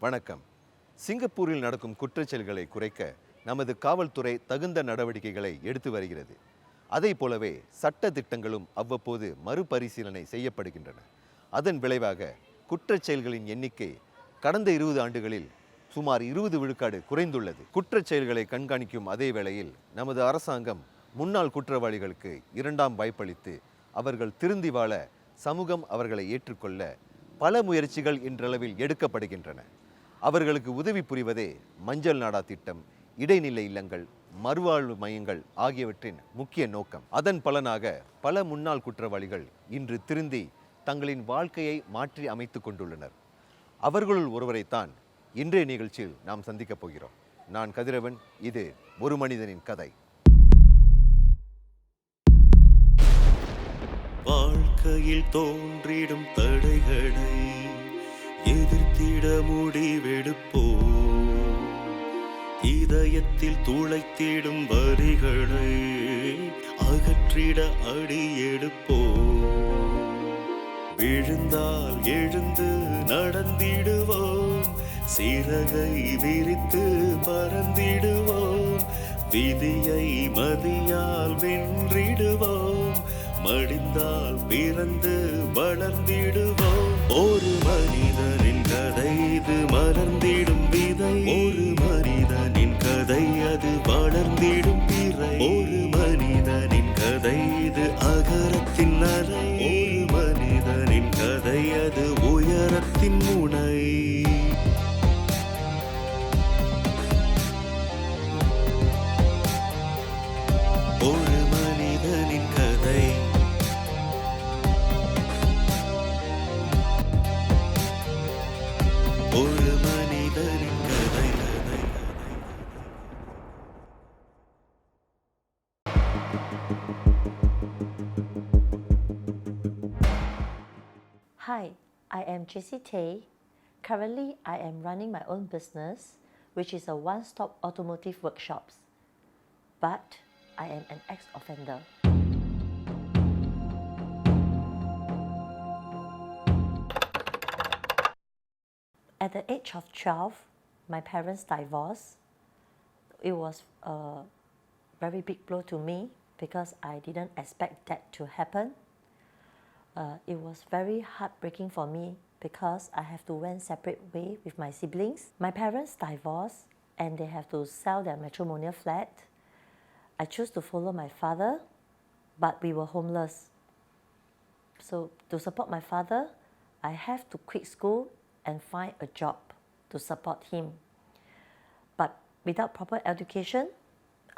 வணக்கம். சிங்கப்பூரில் நடக்கும் குற்றச்செயல்களை குறைக்க நமது காவல்துறை தகுந்த நடவடிக்கைகளை எடுத்து வருகிறது. அதை போலவே சட்ட திட்டங்களும் அவ்வப்போது மறுபரிசீலனை செய்யப்படுகின்றன. அதன் விளைவாக குற்றச்செயல்களின் எண்ணிக்கை கடந்த 20 ஆண்டுகளில் சுமார் 20 விழுக்காடு குறைந்துள்ளது. குற்றச்செயல்களை கண்காணிக்கும் அதே வேளையில் நமது அரசாங்கம் முன்னாள் குற்றவாளிகளுக்கு இரண்டாம் வாய்ப்பளித்து அவர்கள் திருந்தி வாழ சமூகம் அவர்களை ஏற்றுக்கொள்ள பல முயற்சிகள் இன்றளவில் எடுக்கப்படுகின்றன. அவர்களுக்கு உதவி புரிவதே மஞ்சள் நாடா திட்டம், இடைநிலை இல்லங்கள், மறுவாழ்வு மையங்கள் ஆகியவற்றின் முக்கிய நோக்கம். அதன் பலனாக பல முன்னாள் குற்றவாளிகள் இன்று திருந்தி தங்களின் வாழ்க்கையை மாற்றி அமைத்துக் கொண்டுள்ளனர். அவர்களுள் ஒருவரைத்தான் இன்றைய நிகழ்ச்சியில் நாம் சந்திக்கப் போகிறோம். நான் கதிரவன், இது ஒரு மனிதனின் கதை. வாழ்க்கையில் தோன்றிடும் தடைகளை எதிர்த்திட முடிவெடுப்போம். இதயத்தில் துளைத்திடும் வரிகளை அகற்றிட அடியெடுப்போம். விழுந்தால் எழுந்து நடந்திடுவோம், சிறகை விரித்து பறந்திடுவோம். விதியை மதியால் வென்றிடுவோம், மடிந்தால் பிறந்து வளர்ந்திடுவோம். ஒரு மனிதனின் கதை இது, மலர்ந்திடும் விதை. ஒரு மனிதனின் கதை அது, வளர்ந்திடும் பிறை. ஒரு மனிதனின் கதை இது, அகரத்தின் அலை. ஒரு மனிதனின் கதை அது, உயரத்தின் முனை. ஒரு மனிதனின் கதை. ஒரு மனிதனின் கதை. Hi, I am Jessytay. Currently, I am running my own business, which is a one-stop automotive workshops. But I am an ex-offender. At the age of 12, my parents divorced. It was a very big blow to me because I didn't expect that to happen. It was very heartbreaking for me because I have to went separate way with my siblings. My parents divorced and they have to sell their matrimonial flat. I chose to follow my father, but we were homeless. So to support my father, I have to quit school and find a job to support him. But without proper education,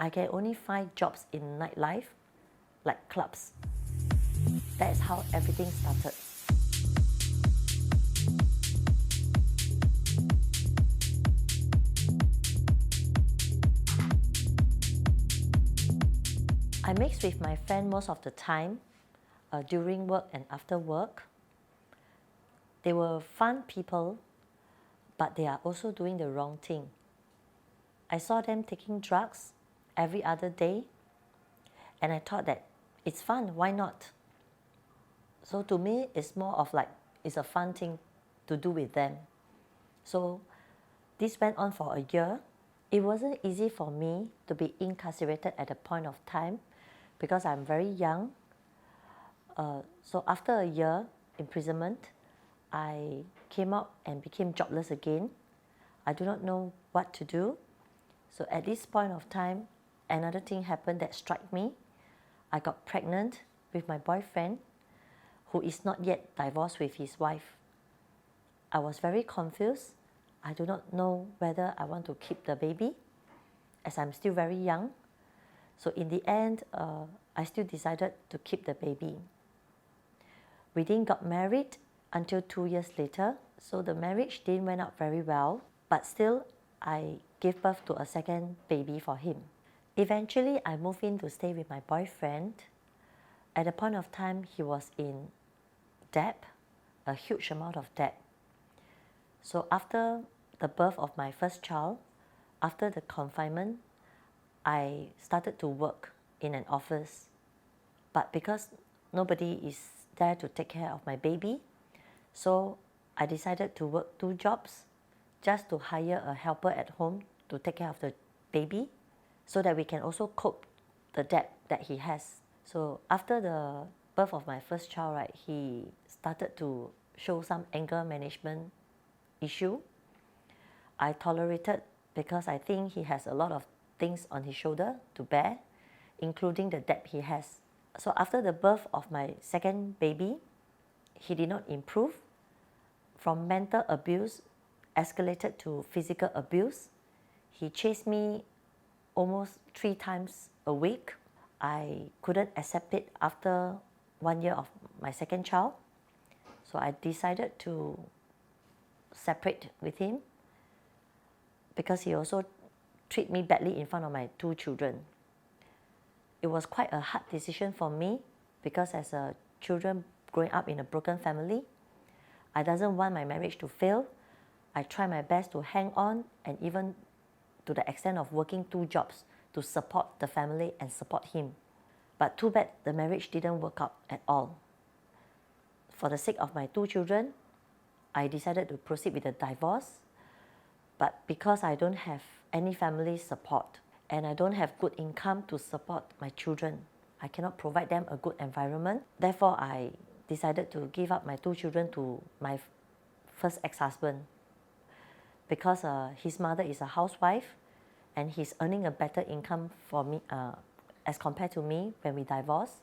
I can only find jobs in nightlife, like clubs. That's how everything started. I mix with my friend most of the time, during work and after work. They were fun people, but they are also doing the wrong thing. I saw them taking drugs every other day, and I thought that it's fun, why not? So to me, it's more of like, it's a fun thing to do with them. So this went on for a year. It wasn't easy for me to be incarcerated at a point of time because I'm very young. So after a year imprisonment, I came out and became jobless again. I do not know what to do. So at this point of time, another thing happened that struck me. I got pregnant with my boyfriend, who is not yet divorced with his wife. I was very confused. I do not know whether I want to keep the baby, as I'm still very young. So in the end, I still decided to keep the baby. We didn't got married until 2 years later, so the marriage didn't went out very well, but still I gave birth to a second baby for him. Eventually, I moved in to stay with my boyfriend. At the point of time, he was in debt, a huge amount of debt. So after the birth of my first child, after the confinement, I started to work in an office. But because nobody is there to take care of my baby, so I decided to work 2 jobs just to hire a helper at home to take care of the baby so that we can also cope the debt that he has. So after the birth of my first child, right, he started to show some anger management issue. I tolerated because I think he has a lot of things on his shoulder to bear, including the debt he has. So after the birth of my second baby, he did not improve. From mental abuse, escalated to physical abuse. He chased me almost 3 times a week. I couldn't accept it after 1 year of my second child. So I decided to separate with him because he also treated me badly in front of my 2 children. It was quite a hard decision for me because as a children growing up in a broken family, I doesn't want my marriage to fail. I try my best to hang on, and even to the extent of working 2 jobs to support the family and support him. But too bad the marriage didn't work out at all. For the sake of my 2 children, I decided to proceed with the divorce. But because I don't have any family support and I don't have good income to support my children, I cannot provide them a good environment. Therefore, I decided to give up my 2 children to my first ex-husband because his mother is a housewife and he's earning a better income for me as compared to me when we divorced.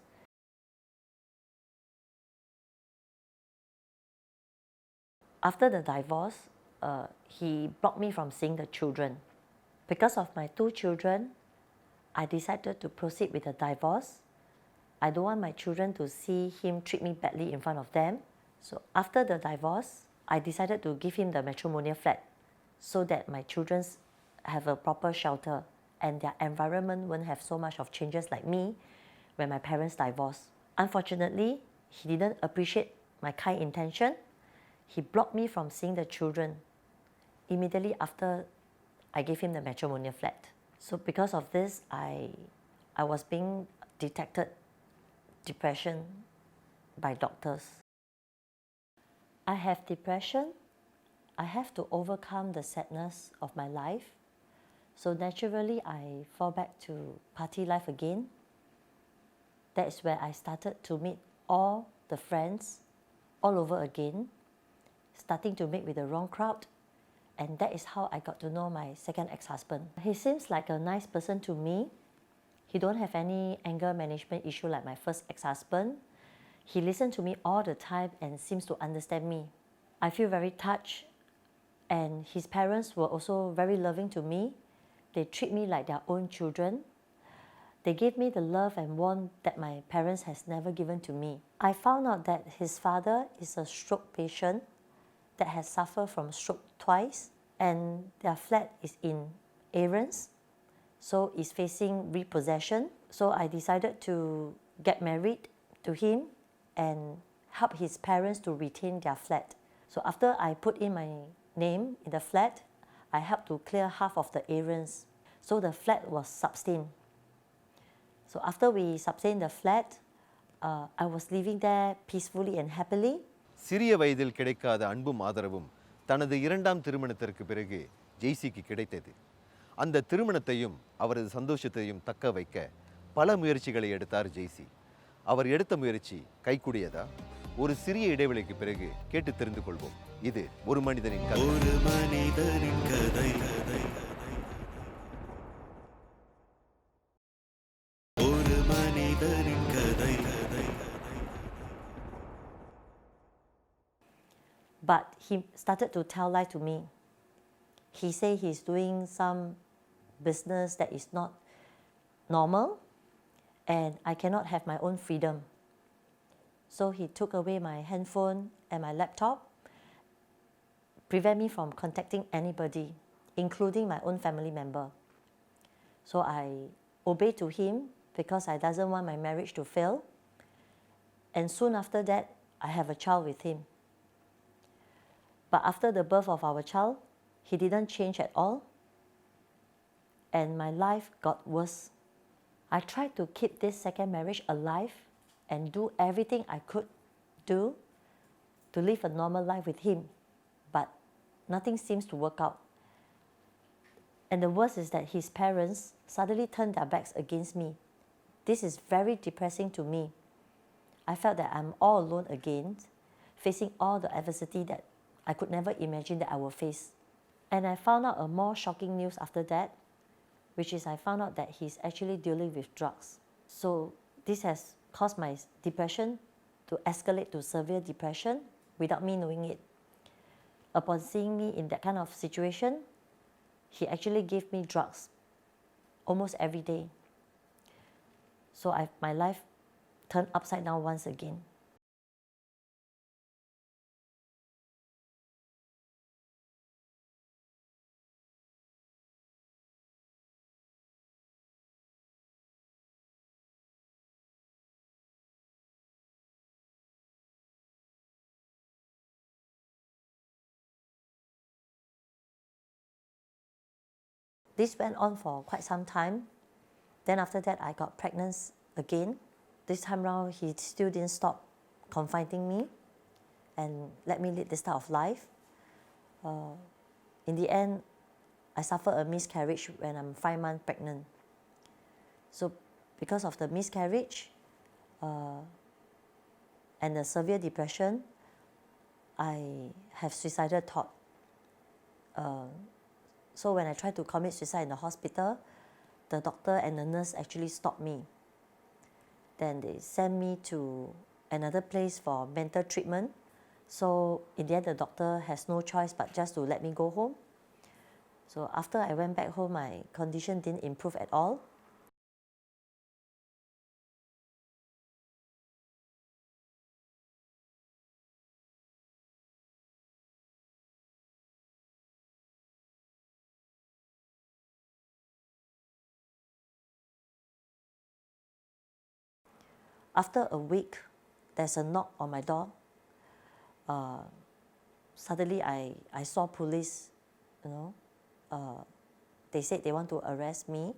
After the divorce, he blocked me from seeing the children. Because of my 2 children, I decided to proceed with the divorce. I don't want my children to see him treat me badly in front of them. So after the divorce, I decided to give him the matrimonial flat so that my children have a proper shelter and their environment won't have so much of changes like me when my parents divorced. Unfortunately, he didn't appreciate my kind intention. He blocked me from seeing the children immediately after I gave him the matrimonial flat. So because of this, I was being detected depression by doctors. I have depression. I have to overcome the sadness of my life. So naturally, I fall back to party life again. That is where I started to meet all the friends all over again, starting to meet with the wrong crowd. And that is how I got to know my second ex-husband. He seems like a nice person to me. He don't have any anger management issue like my first ex-husband. He listens to me all the time and seems to understand me. I feel very touched, and his parents were also very loving to me. They treat me like their own children. They gave me the love and warmth that my parents has never given to me. I found out that his father is a stroke patient that has suffered from stroke twice, and their flat is in Aaron's, so is facing repossession. So I decided to get married to him and help his parents to retain their flat. So after I put in my name in the flat, I helped to clear half of the Aaron's. So the flat was sustained. So after we sustained the flat, I was living there peacefully and happily. சிறிய வயதில் கிடைக்காத அன்பும் ஆதரவும் தனது 2ஆம் திருமணத்திற்கு பிறகு ஜெய்சிக்கு கிடைத்தது. அந்த திருமணத்தையும் அவரது சந்தோஷத்தையும் தக்க வைக்க பல முயற்சிகளை எடுத்தார் ஜெய்சி. அவர் எடுத்த முயற்சி கைகூடியதா? ஒரு சிறிய இடைவெளிக்கு பிறகு கேட்டு தெரிந்து கொள்வோம். இது ஒரு மனிதனின் கதை. ஒரு மனிதனின் கதை. ஒரு மனிதனின் கதை. But he started to tell lies to me. He said he's doing some business that is not normal and I cannot have my own freedom. So he took away my handphone and my laptop, prevent me from contacting anybody, including my own family member. So I obeyed to him because I doesn't want my marriage to fail. And soon after that, I have a child with him. But after the birth of our child, he didn't change at all, and my life got worse. I tried to keep this second marriage alive and do everything I could do to live a normal life with him. But nothing seems to work out. And the worst is that his parents suddenly turned their backs against me. This is very depressing to me. I felt that I'm all alone again, facing all the adversity that I could never imagine that I would face. And I found out a more shocking news after that, which is I found out that he's actually dealing with drugs. So this has caused my depression to escalate to severe depression without me knowing it. Upon seeing me in that kind of situation, he actually gave me drugs almost every day. So my life turned upside down once again. This went on for quite some time. Then after that, I got pregnant again. This time round, he still didn't stop confining me and let me lead this type of life. In the end, I suffered a miscarriage when I'm 5 months pregnant. So because of the miscarriage and the severe depression, I have suicidal thought. So when I tried to commit suicide in the hospital, the doctor and the nurse actually stopped me. Then they sent me to another place for mental treatment. So in the end, the doctor has no choice but just to let me go home. So after I went back home, my condition didn't improve at all. After a week, there's a knock on my door. Suddenly I saw police, they said they want to arrest me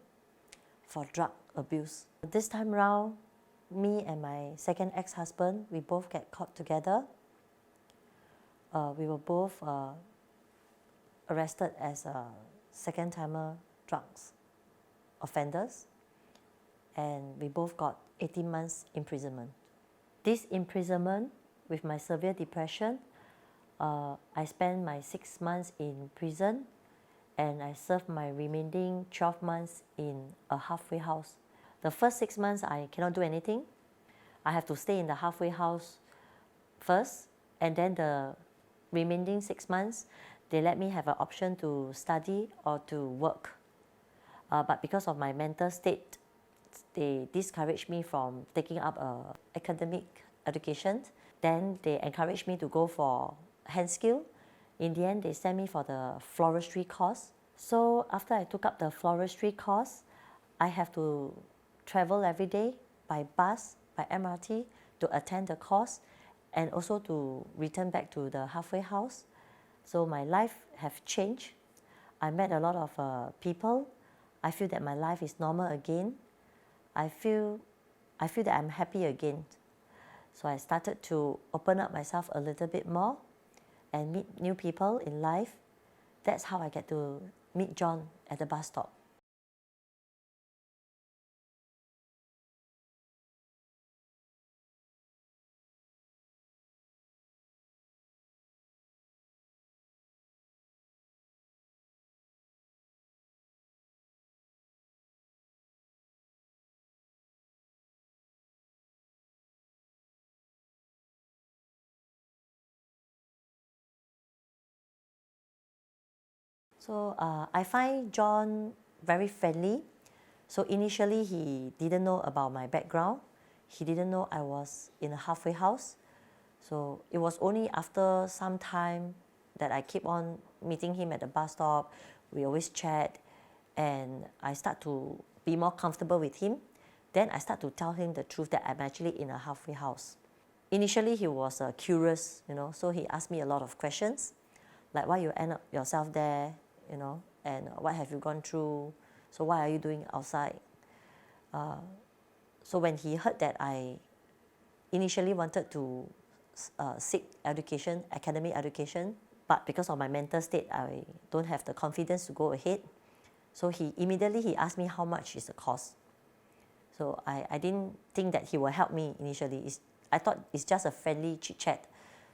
for drug abuse. This time round, me and my second ex-husband, we both get caught together. We were both arrested as second-timer drugs offenders, and we both got 18 months imprisonment. This imprisonment, with my severe depression, I spent my 6 months in prison, and I served my remaining 12 months in a halfway house. The first 6 months, I cannot do anything. I have to stay in the halfway house first, and then the remaining 6 months, they let me have an option to study or to work. But because of my mental state, they discouraged me from taking up academic education. Then they encouraged me to go for hand skill. In the end, they sent me for the floristry course. So after I took up the floristry course, I have to travel every day by bus, by MRT to attend the course and also to return back to the halfway house. So my life have changed. I met a lot of people. I feel that my life is normal again. I feel that I'm happy again. So I started to open up myself a little bit more and meet new people in life. That's how I get to meet John at the bus stop. So I find John very friendly. So initially he didn't know about my background. He didn't know I was in a halfway house. So it was only after some time that I keep on meeting him at the bus stop. We always chat and I start to be more comfortable with him. Then I start to tell him the truth that I'm actually in a halfway house. Initially he was curious, so he asked me a lot of questions, like why you end up yourself there, and what have you gone through, so what are you doing outside? So when he heard that I initially wanted to seek education, academic education, but because of my mental state, I don't have the confidence to go ahead. So he immediately asked me how much is the cost. So I didn't think that he will help me initially. I thought it's just a friendly chit chat.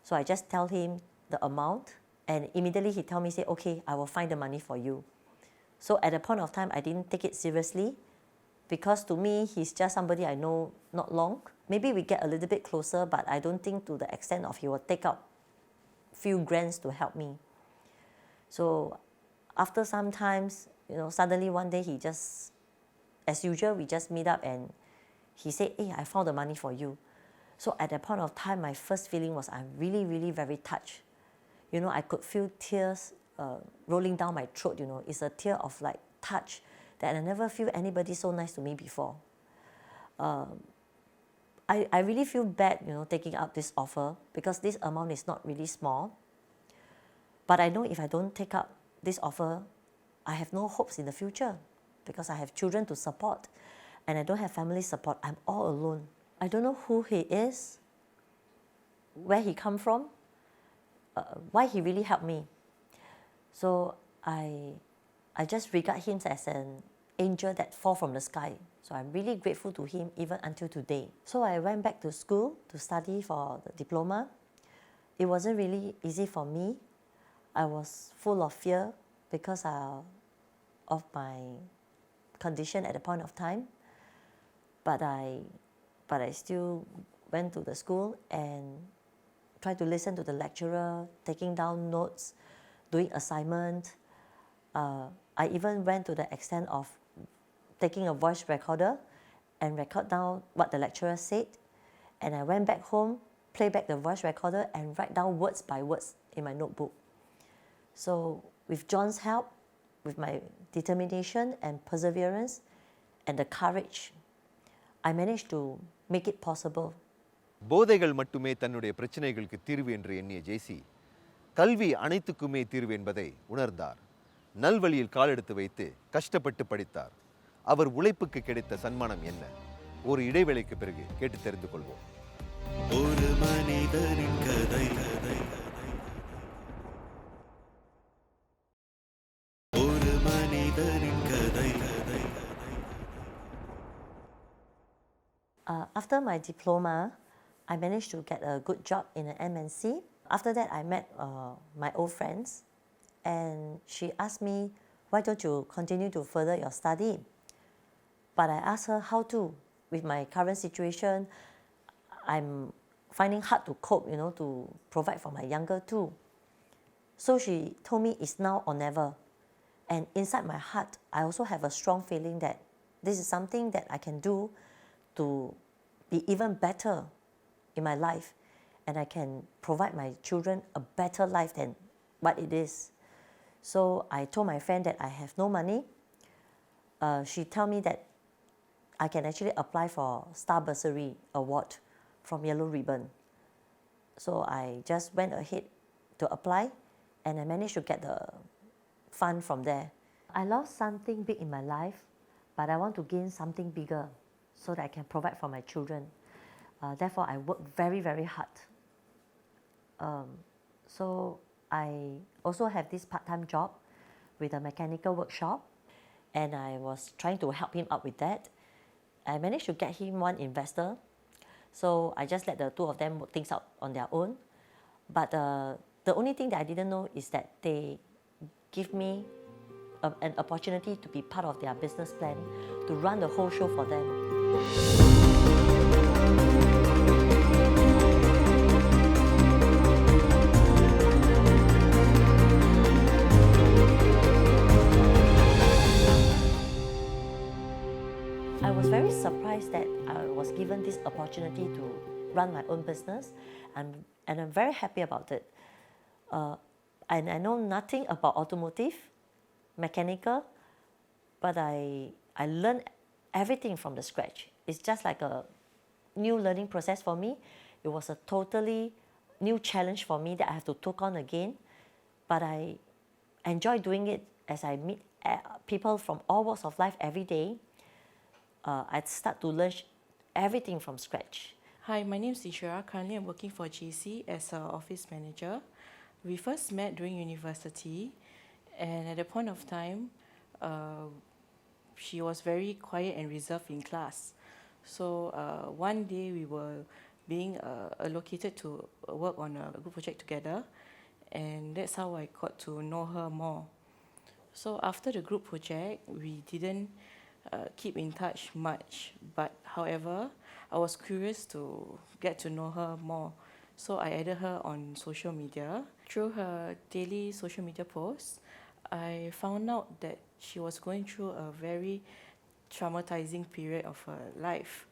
So I just tell him the amount, and immediately he tell me, say, okay, I will find the money for you. So at a point of time, I didn't take it seriously, because to me, he's just somebody I know not long. Maybe we get a little bit closer, but I don't think to the extent of he will take out few grants to help me. So after some times, suddenly one day he just, as usual, we just meet up and he said, hey, I found the money for you. So at that point of time, my first feeling was I'm really, really very touched. I could feel tears rolling down my throat. It's a tear of like touch that I never feel anybody so nice to me before. I really feel bad, taking up this offer, because this amount is not really small. But I know if I don't take up this offer, I have no hopes in the future, because I have children to support and I don't have family support. I'm all alone. I don't know who he is, where he come from, why he really helped me. So I just regard him as an angel that fall from the sky. So I'm really grateful to him even until today. So I went back to school to study for the diploma. It wasn't really easy for me. I was full of fear because of my condition at the point of time. But I still went to the school and tried to listen to the lecturer, taking down notes, doing assignment. I even went to the extent of taking a voice recorder and record down what the lecturer said. And I went back home, play back the voice recorder and write down words by words in my notebook. So with John's help, with my determination and perseverance and the courage, I managed to make it possible. போதைகள் மட்டுமே தன்னுடைய பிரச்சனைகளுக்கு தீர்வு என்று எண்ணிய ஜேசி கல்வி அனைத்துக்குமே தீர்வு என்பதை உணர்ந்தார். நல்வழியில் காலெடுத்து வைத்து கஷ்டப்பட்டு படித்தார். அவர் உழைப்புக்கு கிடைத்த சன்மானம் என்ன? ஒரு இடைவேளைக்கு பிறகு கேட்டு தெரிந்து கொள்வோம். ஒரு மனிதனின் கதை ஒரு மனிதனின் கதை. After my diploma, I managed to get a good job in an MNC. After that, I met my old friends, and she asked me, why don't you continue to further your study? But I asked her how to. With my current situation, I'm finding hard to cope, to provide for my younger two. So she told me it's now or never. And inside my heart, I also have a strong feeling that this is something that I can do to be even better in my life, and I can provide my children a better life than what it is. So I told my friend that I have no money. She told me that I can actually apply for Star Bursary Award from Yellow Ribbon. So I just went ahead to apply, and I managed to get the fund from there. I lost something big in my life, but I want to gain something bigger so that I can provide for my children. Therefore, I work very, very hard. So I also have this part-time job with a mechanical workshop, and I was trying to help him out with that. I managed to get him one investor, so I just let the two of them work things out on their own. But the only thing that I didn't know is that they give me an opportunity to be part of their business plan, to run the whole show for them. I was very surprised that I was given this opportunity to run my own business, and I'm very happy about it. And I know nothing about automotive, mechanical, but I learned everything from the scratch. It's just like a new learning process for me. It was a totally new challenge for me that I have to take on again, but I enjoy doing it as I meet people from all walks of life every day. I start to learn everything from scratch. Hi, my name is Isha. Currently, I'm working for GC as an office manager. We first met during university, and at that point of time, she was very quiet and reserved in class. So one day we were being allocated to work on a group project together, and that's how I got to know her more. So after the group project, we didn't keep in touch much, but however, I was curious to get to know her more. So I added her on social media. Through her daily social media posts, I found out that she was going through a very traumatizing period of her life.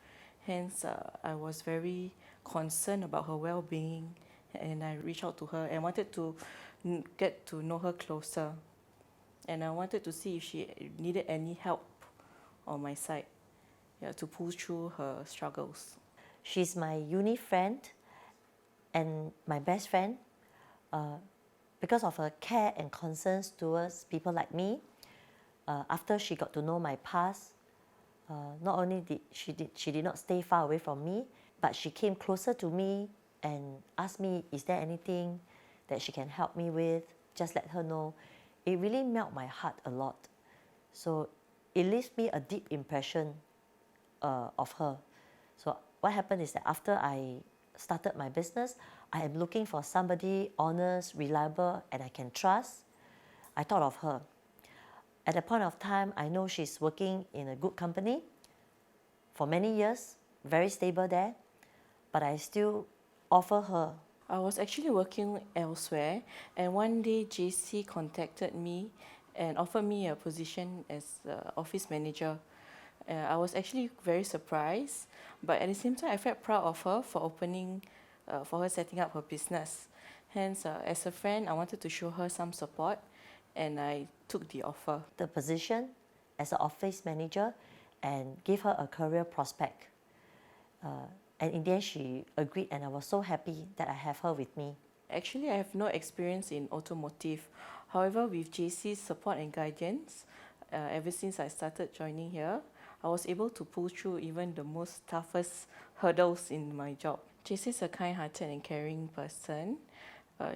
Hence, I was very concerned about her well-being, and I reached out to her and wanted to get to know her closer. And I wanted to see if she needed any help on my side, to pull through her struggles. She's my uni friend and my best friend. Because of her care and concerns towards people like me, after she got to know my past, not only did she did not stay far away from me, but she came closer to me and asked me, is there anything that she can help me with? Just let her know. It really melted my heart a lot. So it leaves me a deep impression of her. So what happened is that after I started my business, I am looking for somebody honest, reliable, and I can trust. I thought of her. At that point of time, I know she's working in a good company for many years, very stable there, but I still offer her. I was actually working elsewhere, and one day JC contacted me and offered me a position as office manager. I was actually very surprised, but at the same time, I felt proud of her for for her setting up her business. Hence, as a friend, I wanted to show her some support, and I took the offer. The position as an office manager and give her a career prospect. And in the end, she agreed, and I was so happy that I have her with me. Actually, I have no experience in automotive. However, with JC's support and guidance, ever since I started joining here, I was able to pull through even the most toughest hurdles in my job. JC is a kind-hearted and caring person.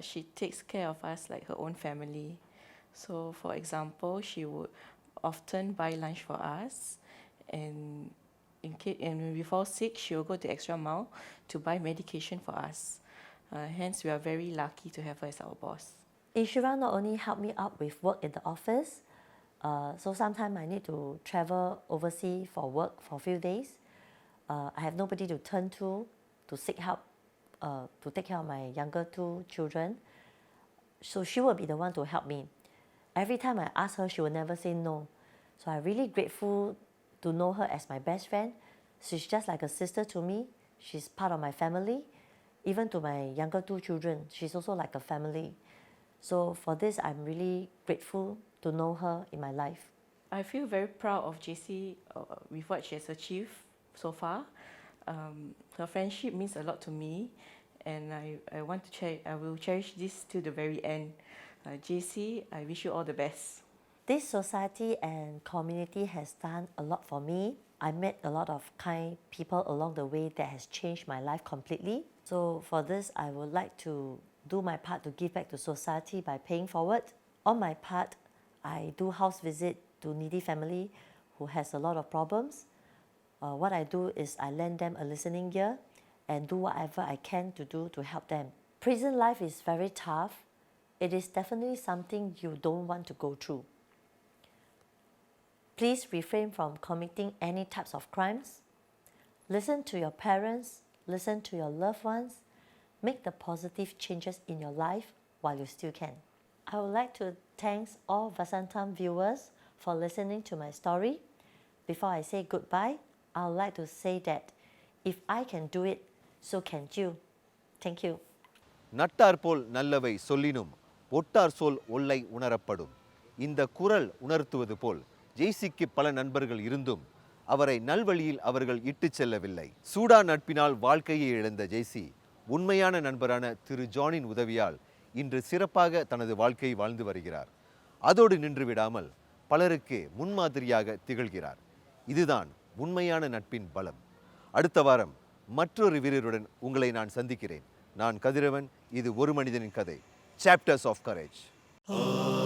She takes care of us like her own family. So, for example, she would often buy lunch for us, and when we fall sick, she will go the extra mile to buy medication for us. Hence, we are very lucky to have her as our boss. Inshira not only helped me out with work in the office, so sometimes I need to travel overseas for work for a few days. I have nobody to turn to seek help, to take care of my younger two children. So she will be the one to help me. Every time I ask her, she will never say no. So I'm really grateful to know her as my best friend. She's just like a sister to me. She's part of my family. Even to my younger two children, she's also like a family. So for this, I'm really grateful to know her in my life. I feel very proud of JC with what she has achieved so far. Her friendship means a lot to me, and I will cherish this till the very end. JC, I wish you all the best. This society and community has done a lot for me. I met a lot of kind people along the way that has changed my life completely. So for this, I would like to do my part to give back to society by paying forward. On my part, I do house visit to needy family who has a lot of problems. What I do is I lend them a listening ear and do whatever I can to do to help them. Prison life is very tough. It is definitely something you don't want to go through. Please refrain from committing any types of crimes. Listen to your parents, listen to your loved ones. Make the positive changes in your life while you still can. I would like to thank all Vasantham viewers for listening to my story. Before I say goodbye, I would like to say that if I can do it, so can you. Thank you. நட்டார் போல் நல்லவை சொல்லினும் ஒட்டார் சொல் ஒல்லை உணரப்படும். இந்த குறள் உணர்த்துவது போல் ஜெய்சிக்கு பல நண்பர்கள் இருந்தும் அவரை நல்வழியில் அவர்கள் இட்டுச் செல்லவில்லை. சூடா நட்பினால் வாழ்க்கையை இழந்த ஜெய்சி உண்மையான நண்பரான திரு ஜானின் உதவியால் இன்று சிறப்பாக தனது வாழ்க்கையை வாழ்ந்து வருகிறார். அதோடு நின்று விடாமல் பலருக்கு முன்மாதிரியாக திகழ்கிறார். இதுதான் உண்மையான நட்பின் பலம். அடுத்த வாரம் மற்றொரு வீரருடன் உங்களை நான் சந்திக்கிறேன். நான் கதிரவன். இது ஒரு மனிதனின் கதை. Chapters of Courage.